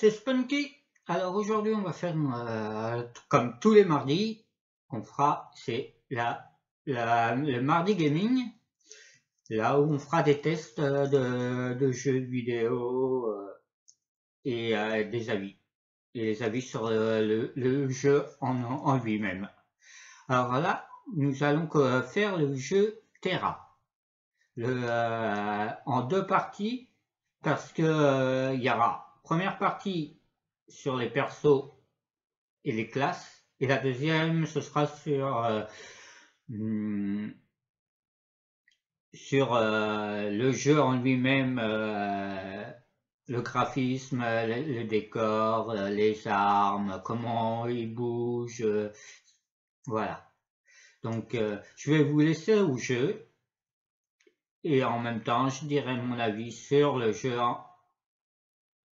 C'est Spunky. Alors aujourd'hui on va faire comme tous les mardis, on fera c'est le mardi gaming, là où on fera des tests de jeux vidéo et des avis, et les avis sur le jeu en lui-même. Alors là nous allons faire le jeu Terra, en 2 parties, parce que il y aura première partie sur les persos et les classes, et la deuxième ce sera sur le jeu en lui-même, le graphisme, le décor, les armes, comment ils bougent, voilà. Donc je vais vous laisser au jeu, et en même temps je dirai mon avis sur le jeu.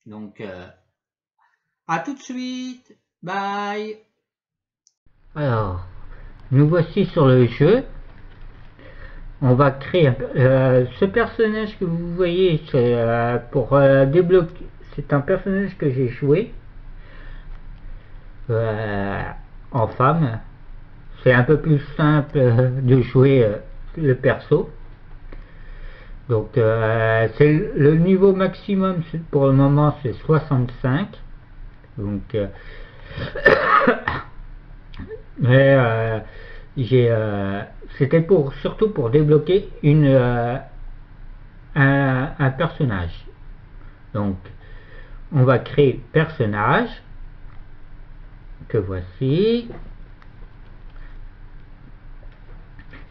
Donc à tout de suite, bye. Alors, nous voici sur le jeu. On va créer ce personnage que vous voyez, pour débloquer. C'est un personnage que j'ai joué en femme. C'est un peu plus simple de jouer le perso. Donc c'est le niveau maximum pour le moment, c'est 65. Donc mais c'était surtout pour débloquer un personnage. Donc on va créer personnage, que voici,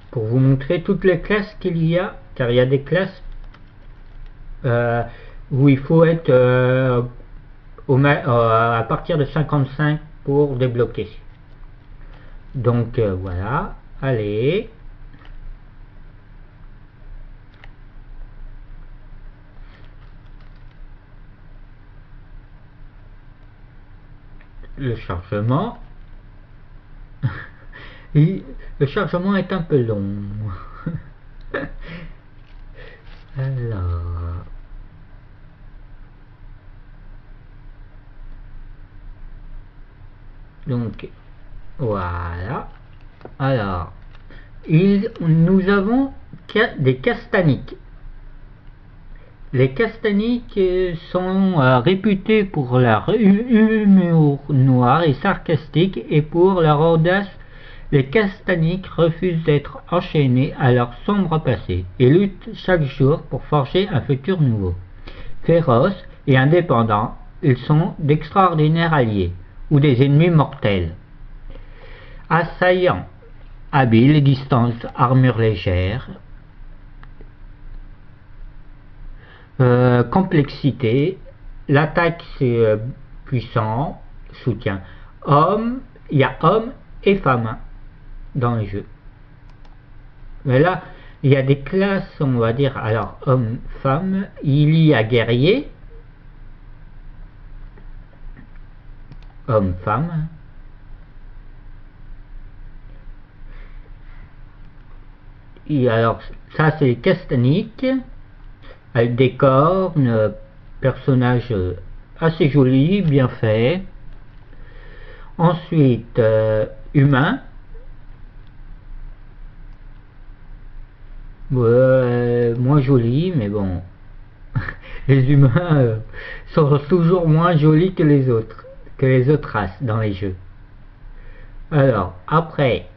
pour vous montrer toutes les classes qu'il y a, car il y a des classes où il faut être à partir de 55 pour débloquer. Donc voilà, allez. Le chargement. Le chargement est un peu long. Alors. Donc voilà. Alors, nous avons des castaniques. Les castaniques sont réputés pour leur humour noir et sarcastique, et pour leur audace. Les castaniques refusent d'être enchaînés à leur sombre passé et luttent chaque jour pour forger un futur nouveau. Féroces et indépendants, ils sont d'extraordinaires alliés ou des ennemis mortels. Assaillants, habiles, distance, armure légère, complexité, l'attaque c'est puissant, soutien. Homme, il y a homme et femme dans le jeu. Mais là, il y a des classes, on va dire, alors homme, femme, il y a guerrier, homme, femme. Et alors, ça c'est castanique, avec des cornes, personnage assez joli, bien fait. Ensuite, humain. Moins joli, mais bon. Les humains sont toujours moins jolis que les autres races dans les jeux. Alors, après,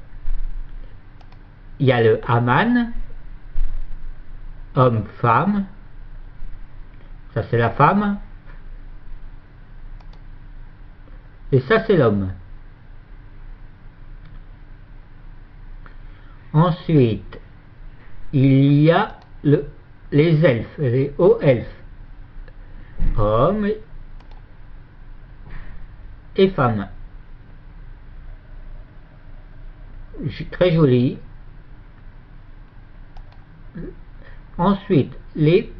il y a le Haman, homme-femme. Ça c'est la femme. Et ça c'est l'homme. Ensuite, il y a les elfes, les hauts elfes, hommes et femmes. Très joli. Ensuite, les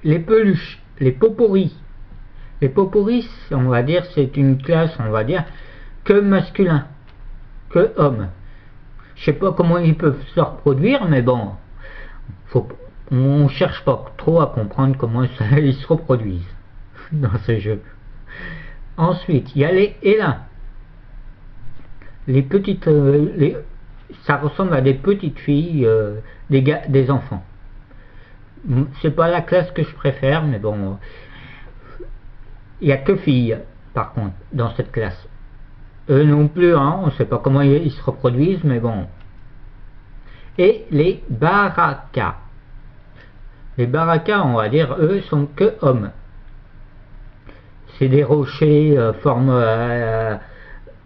peluches, les poporis. Les poporis, on va dire, c'est une classe, on va dire, que masculin, que homme. Je sais pas comment ils peuvent se reproduire, mais bon, on cherche pas trop à comprendre comment ils se reproduisent dans ce jeu. Ensuite, il y a les élins. Les petites, ça ressemble à des petites filles, des enfants. C'est pas la classe que je préfère, mais bon, il n'y a que filles, par contre, dans cette classe. Eux non plus, hein, on ne sait pas comment ils se reproduisent, mais bon. Et les barakas. Les barakas, on va dire, eux, sont que hommes. C'est des rochers, forme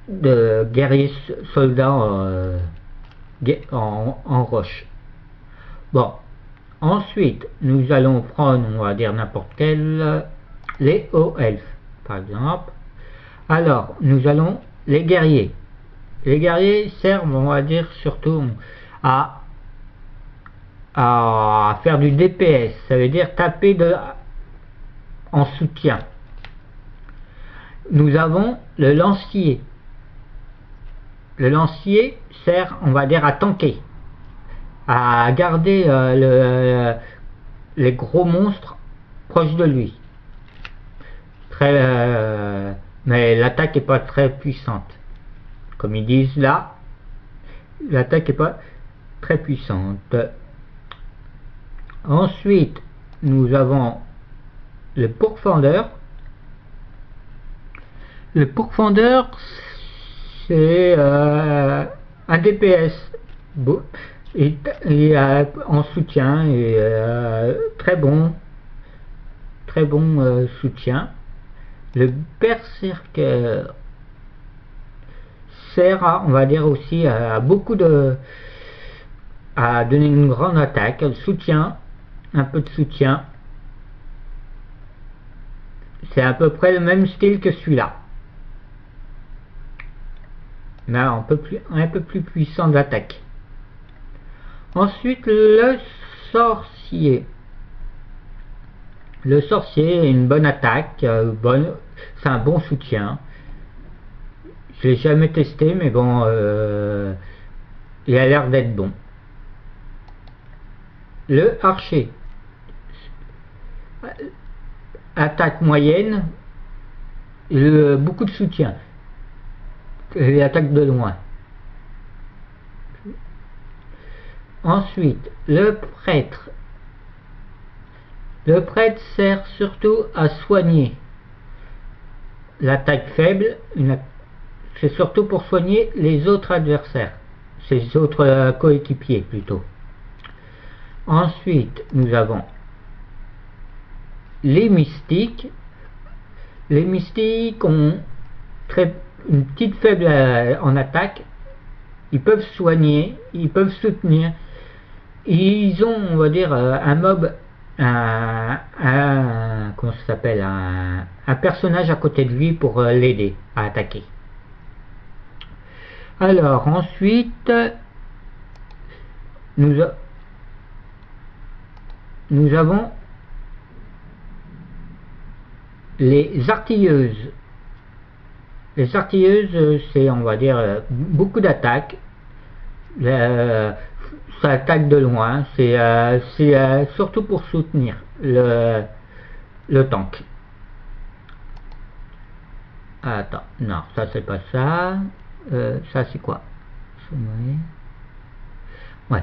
de guerriers soldats en roche. Bon. Ensuite, nous allons prendre, on va dire, n'importe quel, les hauts elfes, par exemple. Alors, nous allons les guerriers. Les guerriers servent, on va dire, surtout à faire du DPS, ça veut dire taper en soutien. Nous avons le lancier. Le lancier sert, on va dire, à tanker, à garder les gros monstres proches de lui. Mais l'attaque n'est pas très puissante. Comme ils disent là, l'attaque n'est pas très puissante. Ensuite, nous avons le pourfendeur. Le pourfendeur, c'est un DPS et en soutien, et très bon soutien. Le berserker sert à, on va dire aussi, à donner une grande attaque. Le soutien, un peu de soutien, c'est à peu près le même style que celui-là, mais un peu plus puissant d'attaque. Ensuite, le sorcier. Le sorcier est une bonne attaque, c'est un bon soutien. Je l'ai jamais testé, mais bon, il a l'air d'être bon. Le archer. Attaque moyenne, beaucoup de soutien. Et attaque de loin. Ensuite, le prêtre. Le prêtre sert surtout à soigner. L'attaque faible, c'est surtout pour soigner les autres adversaires, ses autres coéquipiers plutôt. Ensuite, nous avons les mystiques. Les mystiques ont une petite faible en attaque. Ils peuvent soigner, ils peuvent soutenir. Ils ont, on va dire, un mob, comment ça s'appelle, un personnage à côté de lui pour l'aider à attaquer. Alors ensuite, nous avons les artilleuses. Les artilleuses, c'est, on va dire, beaucoup d'attaques. Ça attaque de loin. C'est surtout pour soutenir le tank. Attends, non, ça c'est pas ça. Ça c'est quoi? Ouais.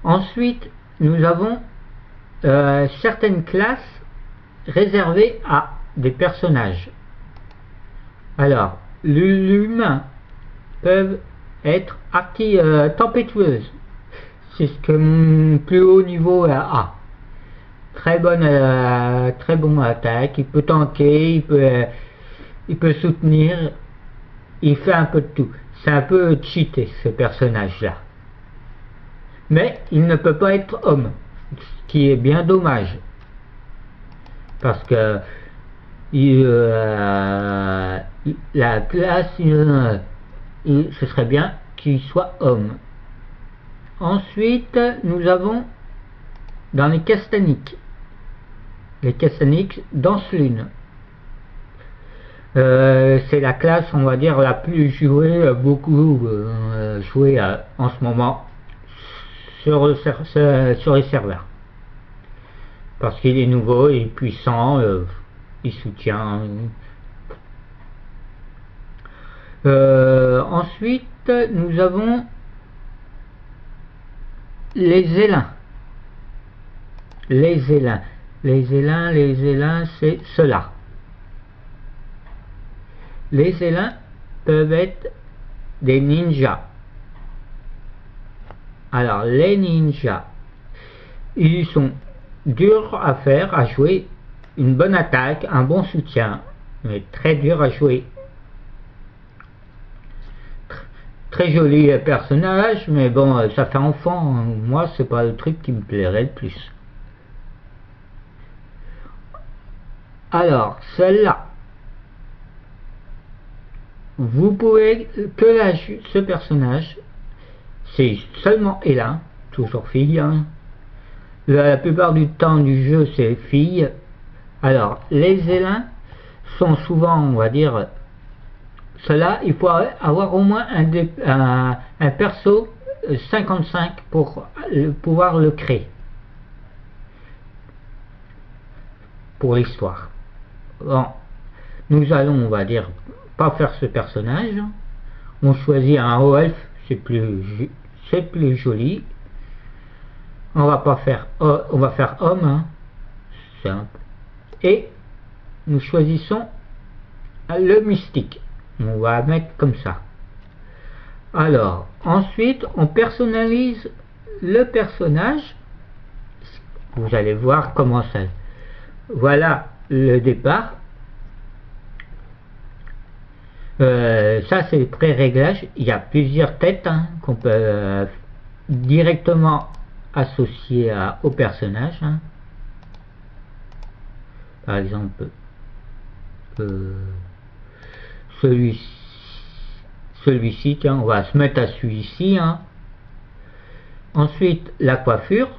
Ensuite, nous avons certaines classes réservées à des personnages. Alors, l'humain peuvent être tempétueuses. C'est ce que mon plus haut niveau a. Très bon attaque. Il peut tanker, il peut soutenir. Il fait un peu de tout. C'est un peu cheaté ce personnage-là. Mais il ne peut pas être homme. Ce qui est bien dommage. Parce que la classe, ce serait bien qu'il soit homme. Ensuite, nous avons dans les castaniques danse lune. C'est la classe, on va dire, la plus jouée, beaucoup jouée en ce moment sur les serveurs. Parce qu'il est nouveau, il est puissant, il soutient. Ensuite, nous avons les élins. Les élins, c'est cela. Les élins peuvent être des ninjas. Alors, les ninjas, ils sont durs à faire, à jouer, une bonne attaque, un bon soutien, mais très dur à jouer. Très joli personnage, mais bon, ça fait enfant. Moi, c'est pas le truc qui me plairait le plus. Alors, celle-là, vous pouvez que ce personnage, c'est seulement Elin, toujours fille. Hein. La plupart du temps du jeu, c'est fille. Alors, les Élins sont souvent, on va dire, cela, il faut avoir au moins un perso 55 pour pouvoir le créer. Pour l'histoire. Bon, nous allons, on va dire, pas faire ce personnage. On choisit un haut elfe, c'est plus joli. On va pas faire, on va faire homme, hein. Simple. Et nous choisissons le mystique. On va mettre comme ça. Alors, ensuite, on personnalise le personnage. Vous allez voir comment ça. Voilà le départ. Ça, c'est le pré-réglage. Il y a plusieurs têtes hein, qu'on peut directement associer au personnage. Hein. Par exemple, celui-ci, tiens, on va se mettre à celui-ci. Hein. Ensuite, la coiffure.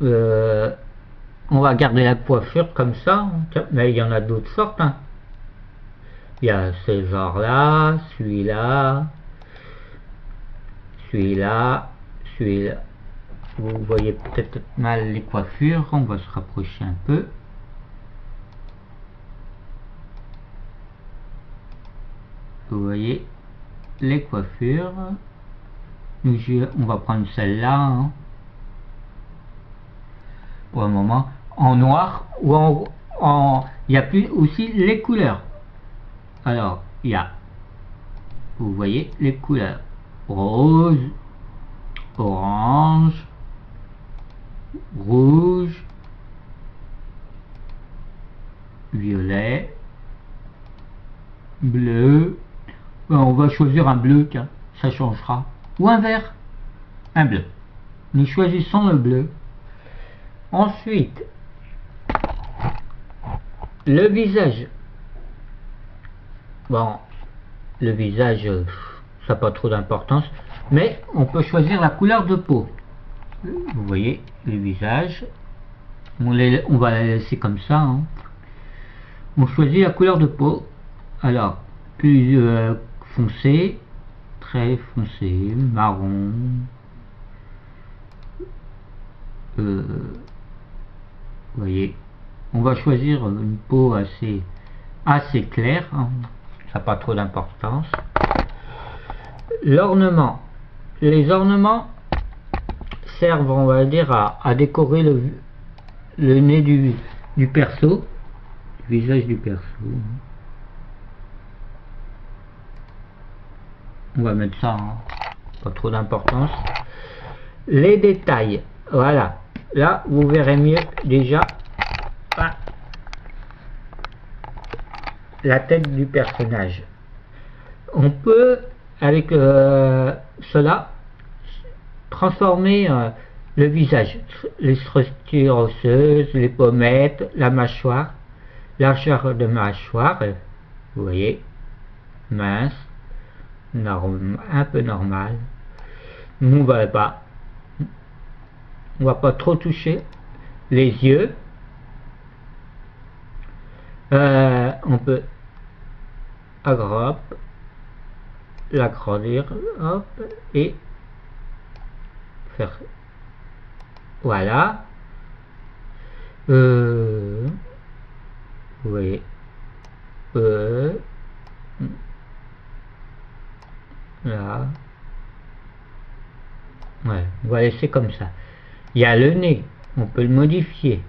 On va garder la coiffure comme ça, mais il y en a d'autres sortes. Hein. Il y a ce genre-là, celui-là, celui-là, celui-là. Vous voyez peut-être mal les coiffures, on va se rapprocher un peu. Vous voyez les coiffures. On va prendre celle-là. Hein. Pour le moment, en noir ou il y a plus aussi les couleurs. Alors, il y a, vous voyez les couleurs rose, orange, rouge, violet, bleu. On va choisir un bleu, tiens, ça changera. Ou un vert, un bleu. Nous choisissons le bleu. Ensuite, le visage. Bon, le visage, ça n'a pas trop d'importance, mais on peut choisir la couleur de peau. Vous voyez, le visage, on va la laisser comme ça. Hein. On choisit la couleur de peau. Alors, plus foncé, très foncé, marron. Vous voyez, on va choisir une peau assez claire, hein. Ça n'a pas trop d'importance. L'ornement, les ornements servent, on va dire, à décorer le nez du perso, le visage du perso. On va mettre ça, hein. Pas trop d'importance. Les détails, voilà. Là, vous verrez mieux déjà la tête du personnage. On peut, avec cela, transformer le visage, les structures osseuses, les pommettes, la mâchoire, largeur de mâchoire, vous voyez, mince, un peu normal. On va pas trop toucher les yeux. On peut l'agrandir, hop, et faire, voilà. Vous voyez, là, ouais, on va laisser comme ça. Il y a le nez, on peut le modifier,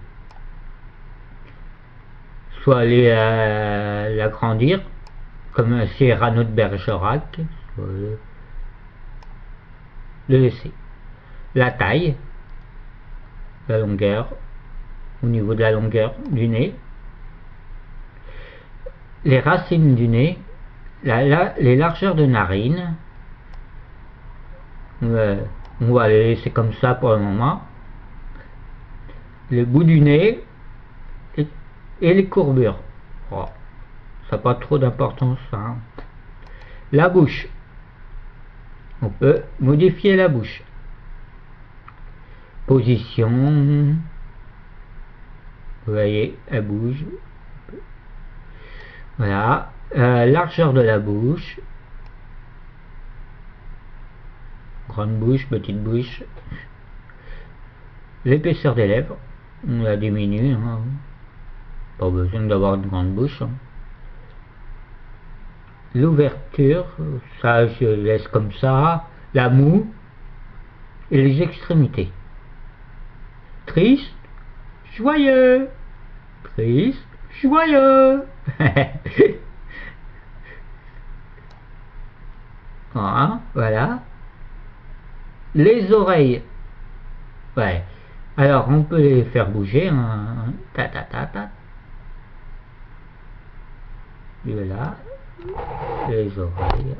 soit aller l'agrandir comme un Cyrano de Bergerac, soit le laisser. La taille, la longueur, au niveau de la longueur du nez, les racines du nez, les largeurs de narines, on va les laisser comme ça pour le moment, le bout du nez et les courbures. Oh, ça n'a pas trop d'importance, hein. La bouche, on peut modifier la bouche, position, vous voyez, elle bouge, voilà. Largeur de la bouche, grande bouche, petite bouche, l'épaisseur des lèvres, on la diminue, hein. Pas besoin d'avoir une grande bouche, hein. L'ouverture, ça je laisse comme ça, la moue et les extrémités. Triste, joyeux, triste, joyeux. Voilà. Les oreilles, ouais. Alors on peut les faire bouger, hein. Ta ta ta ta. Et là, les oreilles.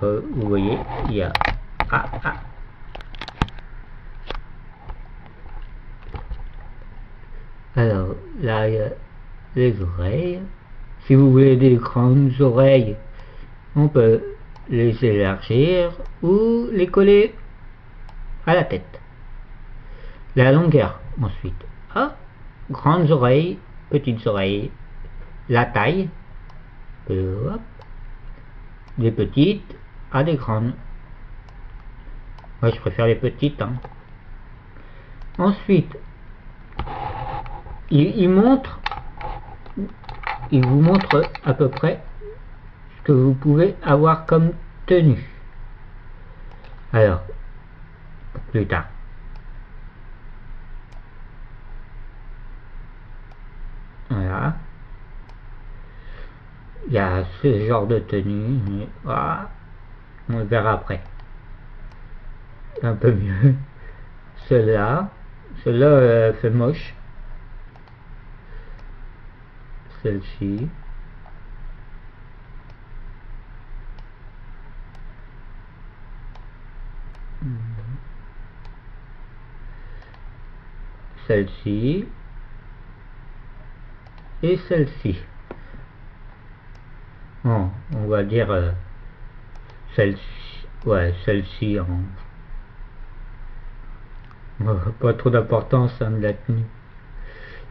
Vous voyez, il y a Alors là, il y a les oreilles. Si vous voulez des grandes oreilles, on peut les élargir ou les coller à la tête. La longueur ensuite. Grandes oreilles, petites oreilles. La taille, hop, des petites à des grandes. Moi je préfère les petites, hein. Ensuite, il vous montre à peu près ce que vous pouvez avoir comme tenue. Alors, plus tard. Voilà. Il y a ce genre de tenue, mais voilà. On le verra après. Un peu mieux. Celle-là fait moche. Celle-ci. Celle-ci. Et celle-ci. Bon, on va dire celle-ci. Ouais, celle-ci en... Pas trop d'importance à me la tenue.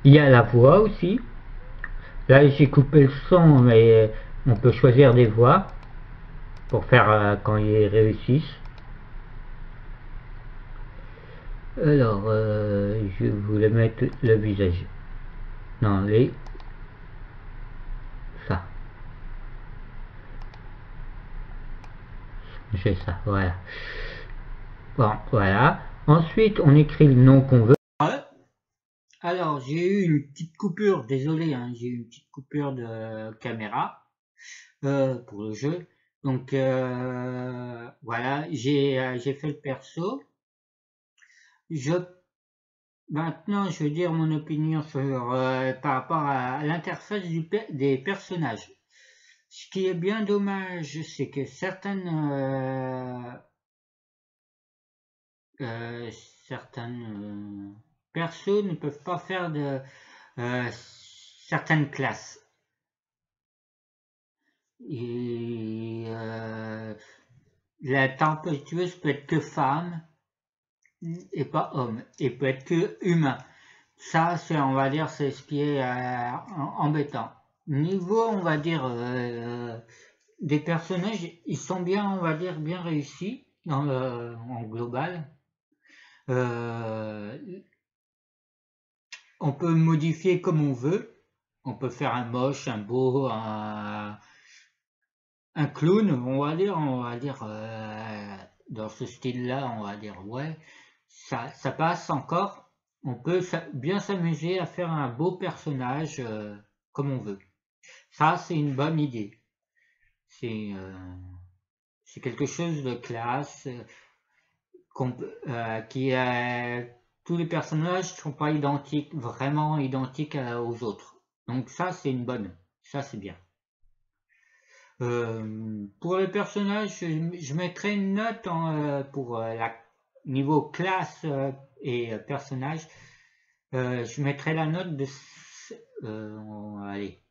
Il y a la voix aussi. Là j'ai coupé le son, mais on peut choisir des voix pour faire quand ils réussissent. Alors je voulais mettre le visage. Non, ça. J'ai ça, voilà. Bon, voilà. Ensuite, on écrit le nom qu'on veut. Alors, j'ai eu une petite coupure, désolé, hein, j'ai eu une petite coupure de caméra pour le jeu. Donc, voilà, j'ai fait le perso. Maintenant, je veux dire mon opinion sur par rapport à l'interface des personnages. Ce qui est bien dommage, c'est que certaines certaines personnes ne peuvent pas faire de certaines classes. Et la tempestueuse peut être que femme et pas homme, et peut être que humain. Ça, c'est, on va dire, c'est ce qui est embêtant. Niveau, on va dire, des personnages, ils sont bien, on va dire, bien réussis en global. On peut modifier comme on veut. On peut faire un moche, un beau, un clown, on va dire, dans ce style-là, on va dire, ouais, ça passe encore. On peut bien s'amuser à faire un beau personnage comme on veut. Ça, c'est une bonne idée. C'est quelque chose de classe qui tous les personnages ne sont pas identiques, vraiment identiques aux autres. Donc ça, c'est une bonne. Ça, c'est bien. Pour les personnages, je mettrai une note pour la niveau classe et personnage. Je mettrai la note de allez,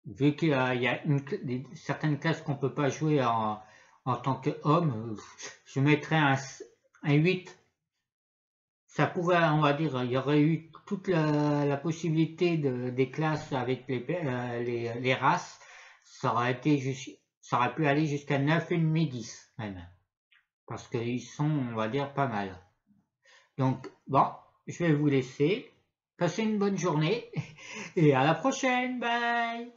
vu qu'il y a certaines classes qu'on peut pas jouer en tant qu'homme, je mettrai un 8. Ça pourrait, on va dire, il y aurait eu toute la possibilité des classes avec les races. Ça aurait pu aller jusqu'à 9,5, 10 même. Parce qu'ils sont, on va dire, pas mal. Donc, bon, je vais vous laisser. Passez une bonne journée et à la prochaine. Bye!